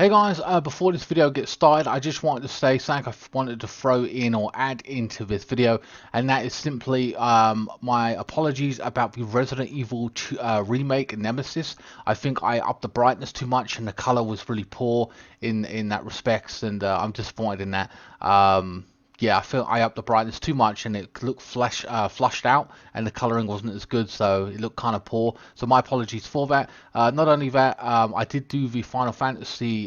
Hey guys, before this video gets started, I just wanted to say something I wanted to throw in or add into this video, and that is simply my apologies about the Resident Evil 2, remake Nemesis. I think I upped the brightness too much and the color was really poor in that respects, and I'm disappointed in that. Yeah, I feel I upped the brightness too much and it looked flushed out, and the coloring wasn't as good, so it looked kind of poor. So my apologies for that. Not only that, I did do the Final Fantasy,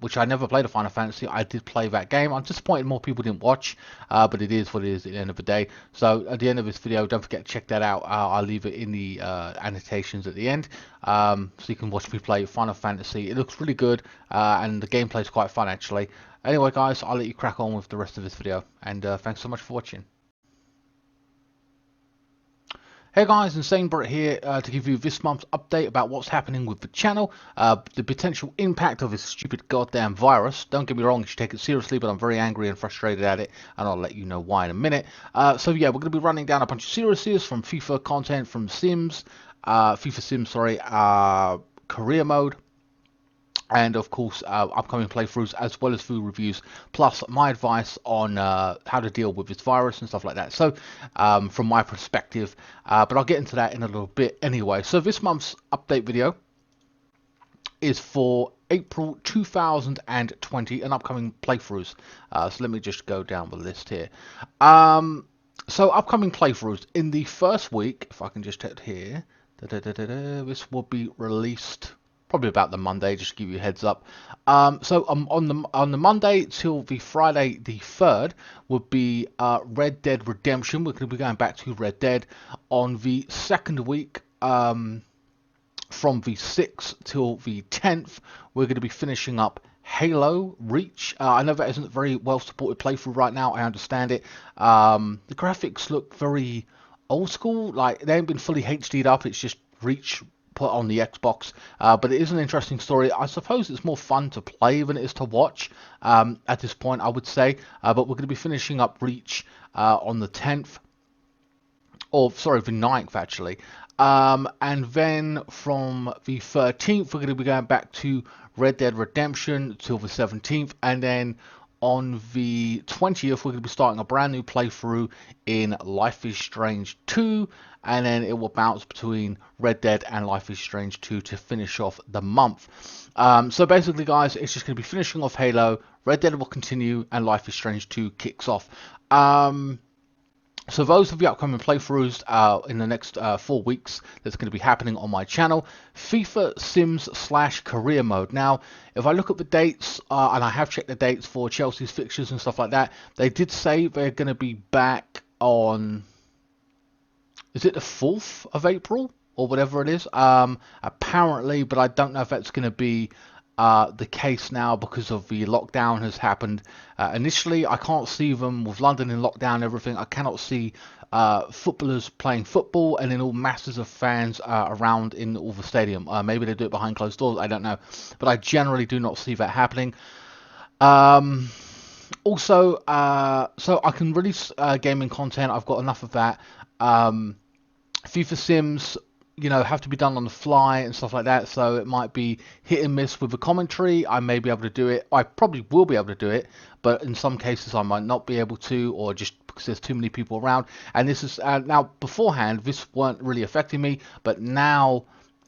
which I never played a Final Fantasy. I did play that game. I'm disappointed more people didn't watch, but it is what it is at the end of the day. So at the end of this video, don't forget to check that out. I'll leave it in the annotations at the end, so you can watch me play Final Fantasy. It looks really good, and the gameplay is quite fun actually. Anyway guys, I'll let you crack on with the rest of this video, and thanks so much for watching. Hey guys, INSANEBRIT here to give you this month's update about what's happening with the channel, the potential impact of this stupid goddamn virus. Don't get me wrong, you should take it seriously, but I'm very angry and frustrated at it, and I'll let you know why in a minute. So yeah, we're going to be running down a bunch of series from FIFA content, from Sims, FIFA Sims, sorry, career mode, and of course upcoming playthroughs, as well as food reviews, plus my advice on how to deal with this virus and stuff like that. So from my perspective, but I'll get into that in a little bit anyway. So this month's update video is for April 2020 and upcoming playthroughs. So let me just go down the list here. So upcoming playthroughs in the first week, if I can just hit here, this will be released probably about the Monday, just to give you a heads up. So on the Monday till the Friday the 3rd would be Red Dead Redemption. We're going to be going back to Red Dead. On the second week, from the 6th till the 10th, we're going to be finishing up Halo Reach. I know that isn't a very well supported playthrough right now, I understand it. The graphics look very old school, like they haven't been fully HD'd up, it's just Reach put on the Xbox, but it is an interesting story. I suppose it's more fun to play than it is to watch at this point, I would say. But we're going to be finishing up Reach on the 10th, or sorry, the 9th actually. And then from the 13th, we're going to be going back to Red Dead Redemption till the 17th, and then on the 20th, we're going to be starting a brand new playthrough in Life is Strange 2, and then it will bounce between Red Dead and Life is Strange 2 to finish off the month. So basically, guys, it's just going to be finishing off Halo, Red Dead will continue, and Life is Strange 2 kicks off. So those are the upcoming playthroughs in the next 4 weeks that's going to be happening on my channel. FIFA Sims / career mode. Now, if I look at the dates, and I have checked the dates for Chelsea's fixtures and stuff like that, they did say they're going to be back on, is it the 4th of April or whatever it is? Apparently, but I don't know if that's going to be the case now because of the lockdown has happened. Initially, I can't see them with London in lockdown and everything. I cannot see footballers playing football and then all masses of fans around in all the stadium. Maybe they do it behind closed doors, I don't know, but I generally do not see that happening. Also, so I can release gaming content. I've got enough of that. FIFA Sims, you know, have to be done on the fly and stuff like that, so it might be hit and miss with the commentary. I may be able to do it, I probably will be able to do it, but in some cases I might not be able to, or just because there's too many people around. And this is now, beforehand this weren't really affecting me, but now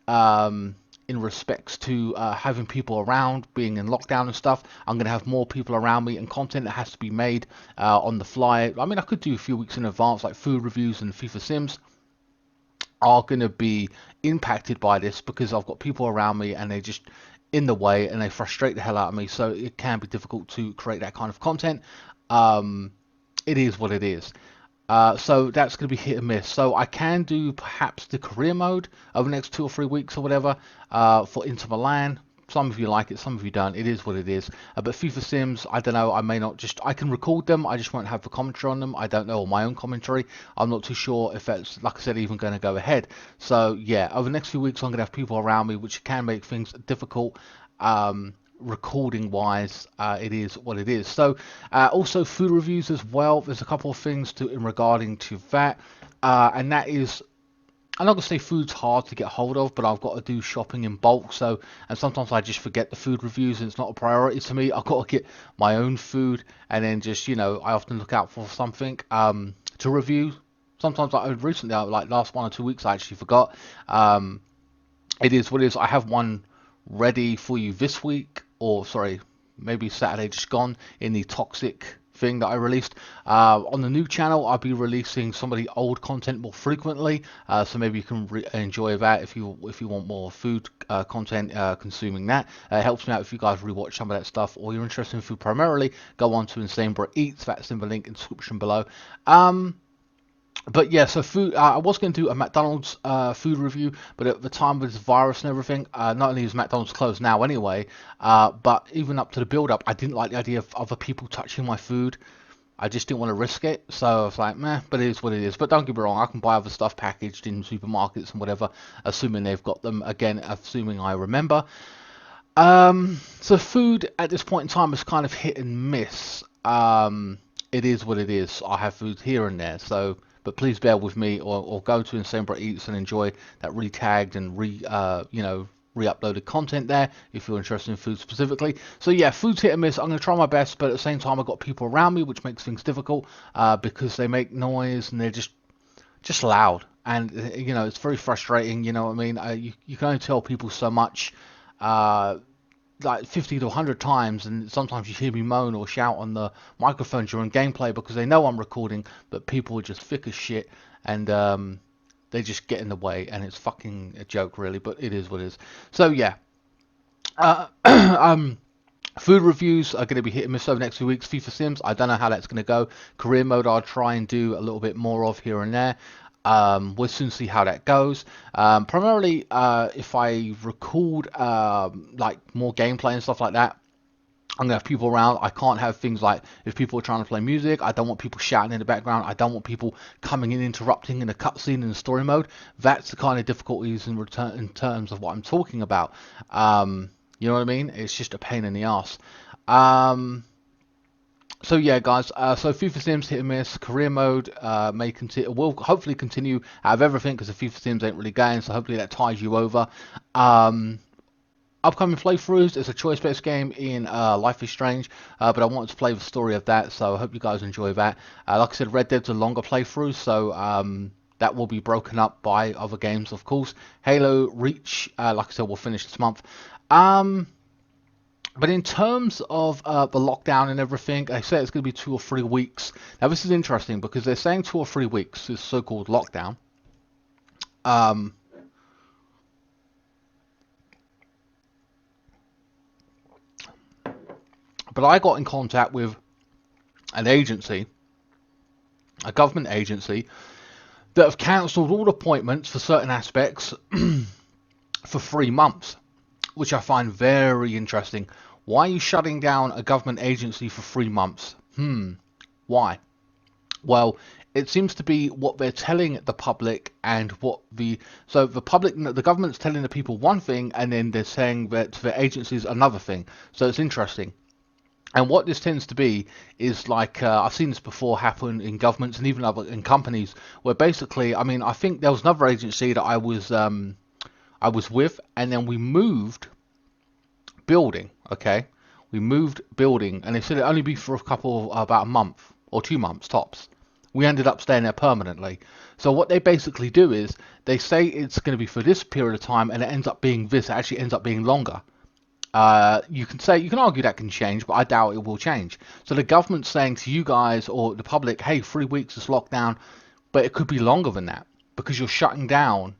in respects to having people around, being in lockdown and stuff, I'm going to have more people around me, and content that has to be made on the fly. I mean, I could do a few weeks in advance, like food reviews and FIFA Sims, are going to be impacted by this because I've got people around me and they're just in the way and they frustrate the hell out of me, so it can be difficult to create that kind of content. It is what it is. So that's going to be hit and miss. So I can do perhaps the career mode over the next 2 or 3 weeks or whatever for Inter Milan. Some of you like it, some of you don't. It is what it is. But FIFA Sims, I don't know. I may not I can record them. I just won't have the commentary on them. I don't know, or my own commentary. I'm not too sure if that's, like I said, even going to go ahead. So yeah, over the next few weeks, I'm going to have people around me, which can make things difficult. Recording wise, it is what it is. So also food reviews as well. There's a couple of things in regarding to that, and that is I'm not gonna say food's hard to get hold of, but I've got to do shopping in bulk. So, and sometimes I just forget the food reviews, and it's not a priority to me. I've got to get my own food, and then just I often look out for something to review. Sometimes like recently, like last 1 or 2 weeks, I actually forgot. Um, it is what it is. I have one ready for you this week, or sorry, maybe Saturday just gone, in the toxic thing that I released. On the new channel, I'll be releasing some of the old content more frequently, so maybe you can enjoy that if you want more food content, consuming that. It helps me out if you guys rewatch some of that stuff, or you're interested in food primarily. Go on to INSANEBRIT Eats. That's in the link in the description below. But yeah, so food. I was going to do a McDonald's food review, but at the time with this virus and everything, not only is McDonald's closed now anyway, but even up to the build-up, I didn't like the idea of other people touching my food. I just didn't want to risk it, so I was like, meh, but it is what it is. But don't get me wrong, I can buy other stuff packaged in supermarkets and whatever, assuming they've got them. Again, assuming I remember. So food at this point in time is kind of hit and miss. It is what it is. I have food here and there, so but please bear with me, or go to INSANEBRIT Eats and enjoy that re-tagged and re-uploaded content there if you're interested in food specifically. So yeah, food's hit and miss. I'm going to try my best, but at the same time I've got people around me, which makes things difficult because they make noise and they're just loud, and it's very frustrating. You know what I mean? You can only tell people so much. Like 50 to 100 times, and sometimes you hear me moan or shout on the microphone during gameplay because they know I'm recording, but people are just thick as shit, and they just get in the way, and it's fucking a joke really, but it is what it is. So yeah, food reviews are going to be hit and miss over the next few weeks. FIFA Sims, I don't know how that's going to go. Career mode, I'll try and do a little bit more of here and there. We'll soon see how that goes. Primarily, if I record like more gameplay and stuff like that, I'm gonna have people around. I can't have things like if people are trying to play music. I don't want people shouting in the background. I don't want people coming in interrupting in a cutscene in the story mode. That's the kind of difficulties in return in terms of what I'm talking about. You know what I mean? It's just a pain in the ass. So yeah, guys. So FIFA Sims hit and miss. Career mode may continue. Will hopefully continue out of everything because the FIFA Sims ain't really going. So hopefully that ties you over. Upcoming playthroughs. It's a choice-based game in Life is Strange, but I wanted to play the story of that. So I hope you guys enjoy that. Like I said, Red Dead's a longer playthrough, so that will be broken up by other games, of course. Halo Reach, like I said, will finish this month. But in terms of the lockdown and everything, they say it's going to be 2 or 3 weeks. Now, this is interesting because they're saying 2 or 3 weeks, this so-called lockdown. But I got in contact with an agency, a government agency, that have cancelled all appointments for certain aspects for 3 months, which I find very interesting. Why are you shutting down a government agency for 3 months? Why? Well, it seems to be what they're telling the public and what the government's telling the people one thing, and then they're saying that the agencies another thing. So it's interesting. And what this tends to be is like I've seen this before happen in governments and even in companies, where basically, I mean, I think there was another agency that I was with, and then we moved building. Okay, we moved building, and they said it'd only be for about a month or 2 months tops. We ended up staying there permanently. So what they basically do is they say it's going to be for this period of time, and it ends up being this. It actually ends up being longer. You can argue that can change, but I doubt it will change. So the government's saying to you guys or the public, hey, 3 weeks is lockdown, but it could be longer than that because you're shutting down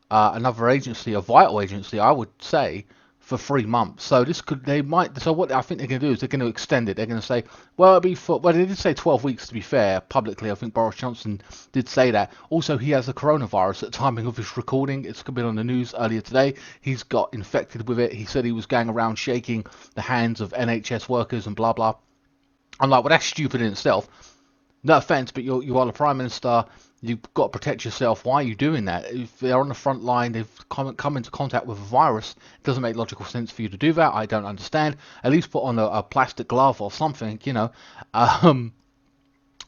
another agency, a vital agency, I would say, for 3 months. So so what I think they're going to do is they're going to extend it. They're going to say, well, they did say 12 weeks to be fair, publicly. I think Boris Johnson did say that. Also, he has the coronavirus at the timing of this recording. It's been on the news earlier today. He's got infected with it. He said he was going around shaking the hands of NHS workers and blah, blah. I'm like, well, that's stupid in itself. No offense, but you are the Prime Minister. You've got to protect yourself. Why are you doing that? If they're on the front line, they've come into contact with a virus, it doesn't make logical sense for you to do that. I don't understand. At least put on a plastic glove or something,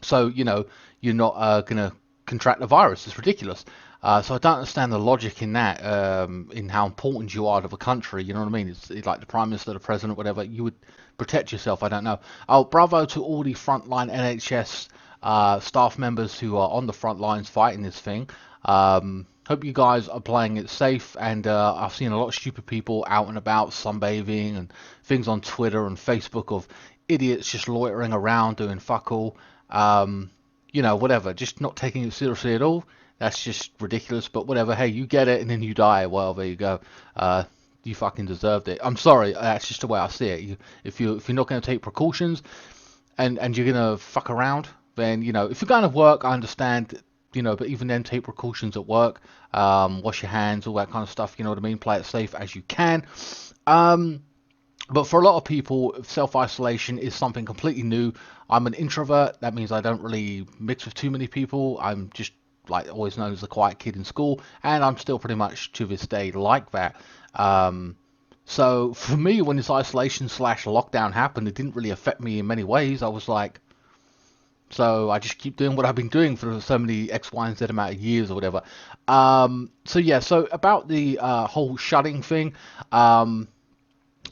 so, you're not going to contract the virus. It's ridiculous. So I don't understand the logic in that, in how important you are to the country. You know what I mean? It's like the Prime Minister, the President, whatever. You would protect yourself. I don't know. Oh, bravo to all the frontline NHS staff members who are on the front lines fighting this thing. Hope you guys are playing it safe. And I've seen a lot of stupid people out and about sunbathing and things on Twitter and Facebook of idiots just loitering around doing fuck all. Whatever, just not taking it seriously at all. That's just ridiculous, but whatever. Hey, you get it and then you die. Well, there you go. You fucking deserved it. I'm sorry. That's just the way I see it. If you're not going to take precautions and you're going to fuck around, then if you're going to work, I understand. But even then, take precautions at work. Wash your hands, all that kind of stuff. You know what I mean? Play it safe as you can. But for a lot of people, self-isolation is something completely new. I'm an introvert. That means I don't really mix with too many people. I'm just like always known as the quiet kid in school, and I'm still pretty much to this day like that. So for me, when this isolation slash lockdown happened, it didn't really affect me in many ways. I was like, so I just keep doing what I've been doing for so many X, Y, and Z amount of years or whatever. So yeah, so about the whole shutting thing.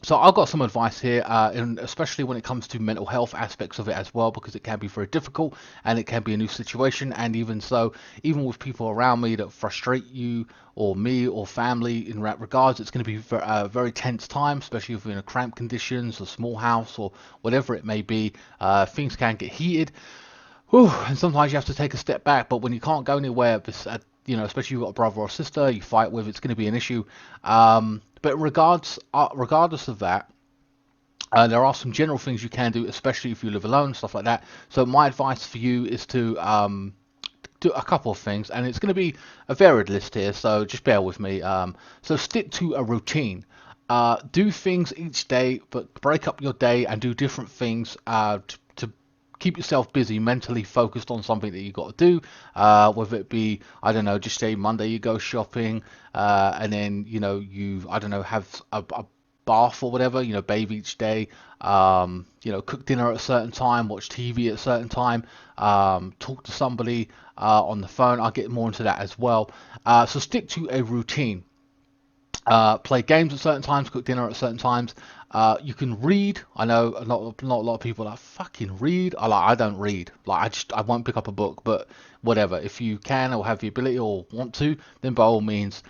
So I've got some advice here, and especially when it comes to mental health aspects of it as well, because it can be very difficult and it can be a new situation. And even so, even with people around me that frustrate you or me or family in that regards, it's going to be a very tense time, especially if you're in a cramped conditions, a small house or whatever it may be. Things can get heated. Whew, and sometimes you have to take a step back, but when you can't go anywhere, especially you've got a brother or sister you fight with, it's going to be an issue. But regardless of that, there are some general things you can do, especially if you live alone, stuff like that. So my advice for you is to do a couple of things, and it's going to be a varied list here, so just bear with me. So stick to a routine. Do things each day, but break up your day and do different things to keep yourself busy, mentally focused on something that you got to do. Whether it be, I don't know, just say Monday you go shopping, and then I don't know, have a bath or whatever, bathe each day, cook dinner at a certain time, watch TV at a certain time, talk to somebody on the phone. I'll get more into that as well. So stick to a routine. Play games at certain times, cook dinner at certain times. You can read. I know not a lot of people like fucking read. I don't read. I won't pick up a book. But whatever. If you can or have the ability or want to, then by all means,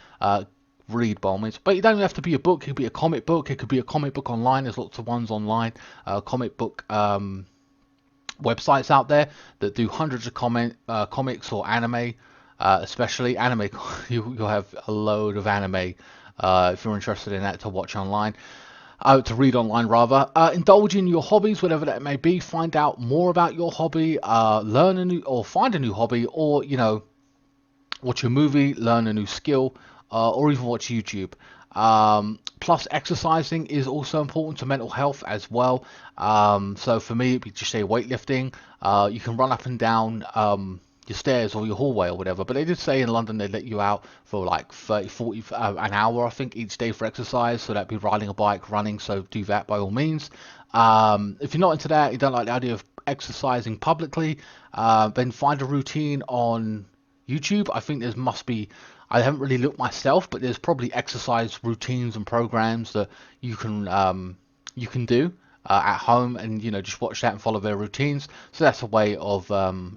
read by all means. But you don't have to be a book. It could be a comic book. It could be a comic book online. There's lots of ones online. Comic book websites out there that do hundreds of comics or anime. Especially anime, you'll have a load of anime if you're interested in that to watch online, to read online rather. Indulge in your hobbies, whatever that may be. Find out more about your hobby, learn a new or find a new hobby, or watch a movie, learn a new skill, or even watch YouTube. Plus, exercising is also important to mental health as well. So for me, it'd be just say weightlifting. You can run up and down your stairs or your hallway or whatever, but they did say in London they let you out for like 30, 40, an hour I think each day for exercise, so that'd be riding a bike, running, so do that by all means. If you're not into that, you don't like the idea of exercising publicly, then find a routine on YouTube. I think there must be, I haven't really looked myself, but there's probably exercise routines and programs that you can do at home, and just watch that and follow their routines. So that's a way of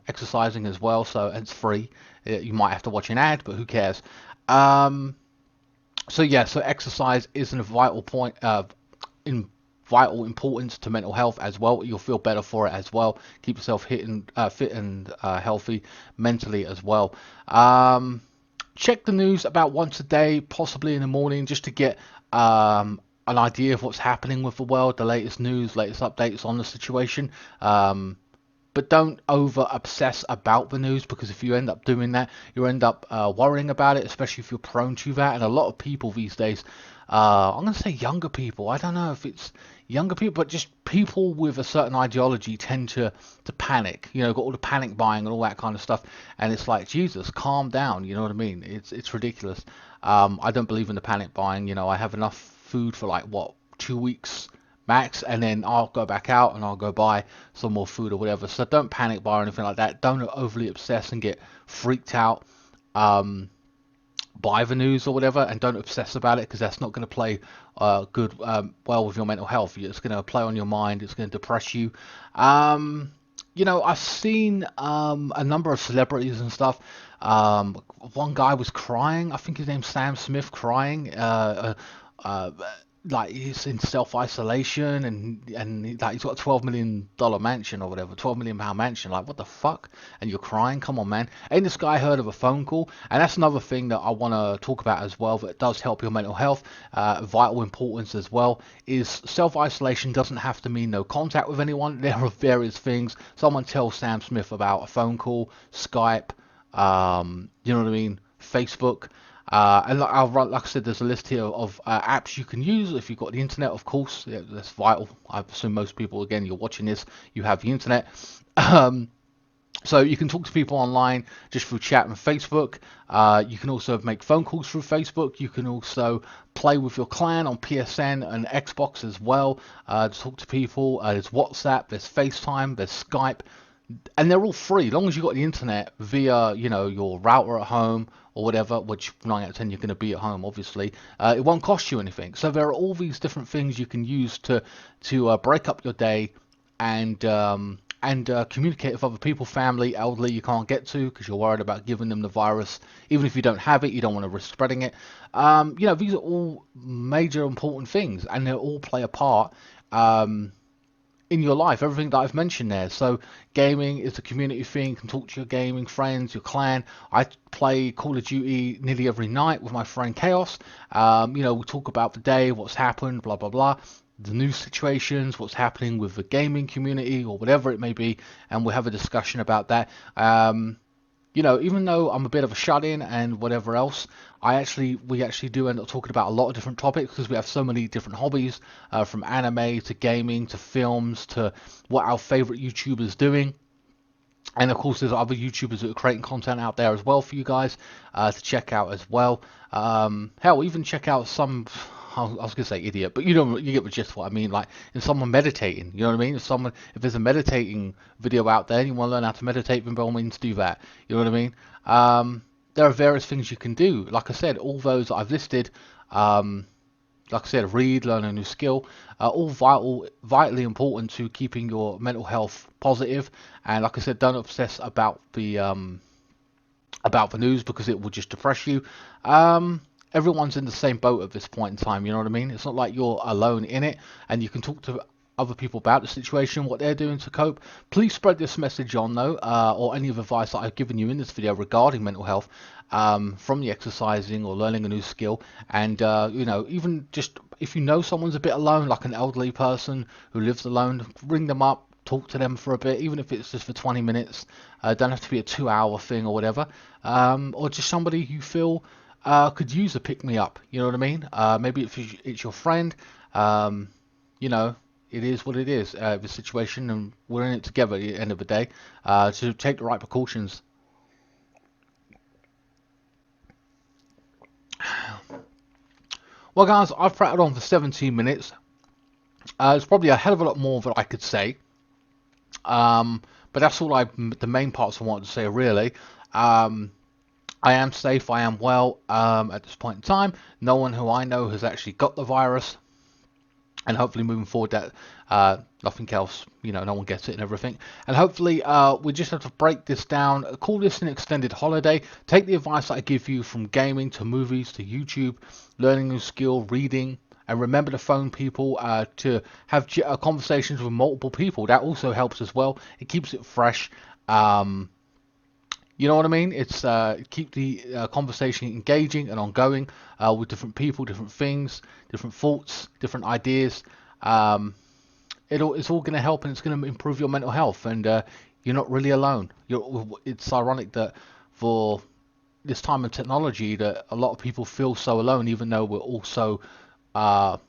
exercising as well. So it's free. You might have to watch an ad, but who cares? So yeah, so exercise is a vital point in vital importance to mental health as well. You'll feel better for it as well. Keep yourself fit and healthy mentally as well. Check the news about once a day, possibly in the morning, just to get an idea of what's happening with the world, the latest news, latest updates on the situation. But don't over obsess about the news, because if you end up doing that, you end up worrying about it, especially if you're prone to that. And a lot of people these days, I'm going to say younger people, I don't know if it's younger people, but just people with a certain ideology tend to panic, got all the panic buying and all that kind of stuff. And it's like, Jesus, calm down, you know what I mean? It's ridiculous. I don't believe in the panic buying. I have enough food for like, what, 2 weeks max, and then I'll go back out and I'll go buy some more food or whatever. So don't panic buy or anything like that. Don't overly obsess and get freaked out. buy the news or whatever, and don't obsess about it, because that's not going to play well with your mental health. It's going to play on your mind. It's going to depress you. You know, I've seen a number of celebrities and stuff. One guy was crying. I think his name's Sam Smith, crying. Uh, like he's in self-isolation, and like he's got a $12 million mansion or whatever, £12 million mansion. Like, what the fuck? And you're crying? Come on, man. Ain't this guy heard of a phone call? And that's another thing that I want to talk about as well, that does help your mental health. Vital importance as well is self-isolation doesn't have to mean no contact with anyone. There are various things. Someone tells Sam Smith about a phone call, Skype, you know what I mean, Facebook. And like I said, there's a list here of apps you can use if you've got the internet, of course. Yeah, that's vital. I assume most people, again, you're watching this, you have the internet. So you can talk to people online just through chat and Facebook. You can also make phone calls through Facebook. You can also play with your clan on PSN and Xbox as well to talk to people. There's WhatsApp, there's FaceTime, there's Skype. And they're all free, as long as you've got the internet via, you know, your router at home or whatever, which 9 out of 10 you're going to be at home, obviously. It won't cost you anything. So there are all these different things you can use to break up your day and communicate with other people, family, elderly you can't get to because you're worried about giving them the virus. Even if you don't have it, you don't want to risk spreading it. You know, these are all major important things, and they all play a part in your life, everything that I've mentioned there. So gaming is a community thing. You can talk to your gaming friends, your clan. I play Call of Duty nearly every night with my friend Chaos. You know, we talk about the day, what's happened, blah blah blah, the news situations, what's happening with the gaming community or whatever it may be, and we'll have a discussion about that. You know, even though I'm a bit of a shut-in and whatever else, we actually do end up talking about a lot of different topics because we have so many different hobbies, from anime to gaming to films to what our favorite YouTubers doing. And of course, there's other YouTubers that are creating content out there as well for you guys to check out as well. Hell, even check out some. I was gonna say idiot, but you get the gist of what I mean. Like, in someone meditating, you know what I mean? If there's a meditating video out there and you want to learn how to meditate, then by all means do that. You know what I mean? There are various things you can do. Like I said, all those that I've listed. Like I said, read, learn a new skill, all vitally important to keeping your mental health positive. And like I said, don't obsess about the news because it will just depress you. Everyone's in the same boat at this point in time, you know what I mean? It's not like you're alone in it, and you can talk to other people about the situation, what they're doing to cope. Please spread this message on though, or any of the advice that I've given you in this video regarding mental health, from the exercising or learning a new skill. And you know, even just if you know someone's a bit alone, like an elderly person who lives alone, ring them up, talk to them for a bit, even if it's just for 20 minutes. Don't have to be a 2-hour thing or whatever, or just somebody you feel could use a pick-me-up, you know what I mean? Maybe if it's your friend, you know, it is what it is, the situation, and we're in it together at the end of the day, to take the right precautions. Well, guys, I've prattled on for 17 minutes. There's probably a hell of a lot more that I could say, but that's all the main parts I wanted to say, really. I am safe, I am well at this point in time. No one who I know has actually got the virus, and hopefully moving forward that nothing else, you know, no one gets it and everything. And hopefully we just have to break this down, call this an extended holiday, take the advice that I give you from gaming to movies to YouTube, learning a new skill, reading, and remember to phone people, to have conversations with multiple people. That also helps as well. It keeps it fresh. You know what I mean? It's keep the conversation engaging and ongoing with different people, different things, different thoughts, different ideas. It's all going to help, and it's going to improve your mental health. And you're not really alone. It's ironic that for this time of technology, that a lot of people feel so alone, even though we're also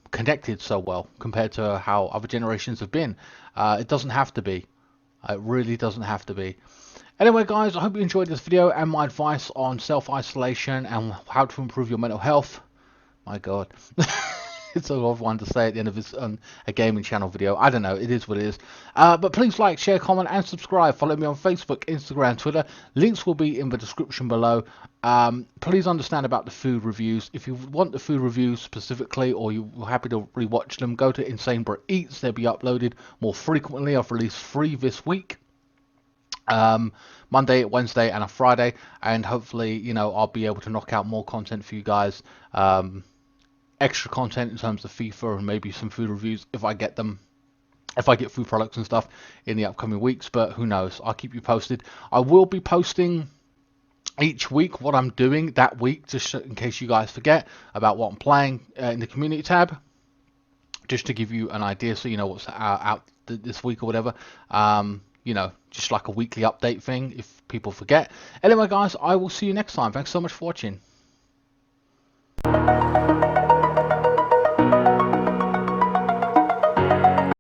connected so well compared to how other generations have been. It doesn't have to be. It really doesn't have to be. Anyway, guys, I hope you enjoyed this video and my advice on self-isolation and how to improve your mental health. My God. It's a odd one to say at the end of this a gaming channel video. I don't know, it is what it is. But please like, share, comment and subscribe. Follow me on Facebook, Instagram, Twitter. Links will be in the description below. Please understand about the food reviews. If you want the food reviews specifically, or you're happy to rewatch them, go to INSANEBRIT Eats. They'll be uploaded more frequently. I've released 3 this week. Monday, Wednesday and a Friday, and hopefully, you know, I'll be able to knock out more content for you guys, extra content in terms of FIFA and maybe some food reviews if I get them, if I get food products and stuff in the upcoming weeks. But who knows, I'll keep you posted. I will be posting each week what I'm doing that week, just in case you guys forget about what I'm playing, in the community tab, just to give you an idea, so you know what's out this week or whatever. You know, just like a weekly update thing if people forget. Anyway, guys, I will see you next time. Thanks so much for watching.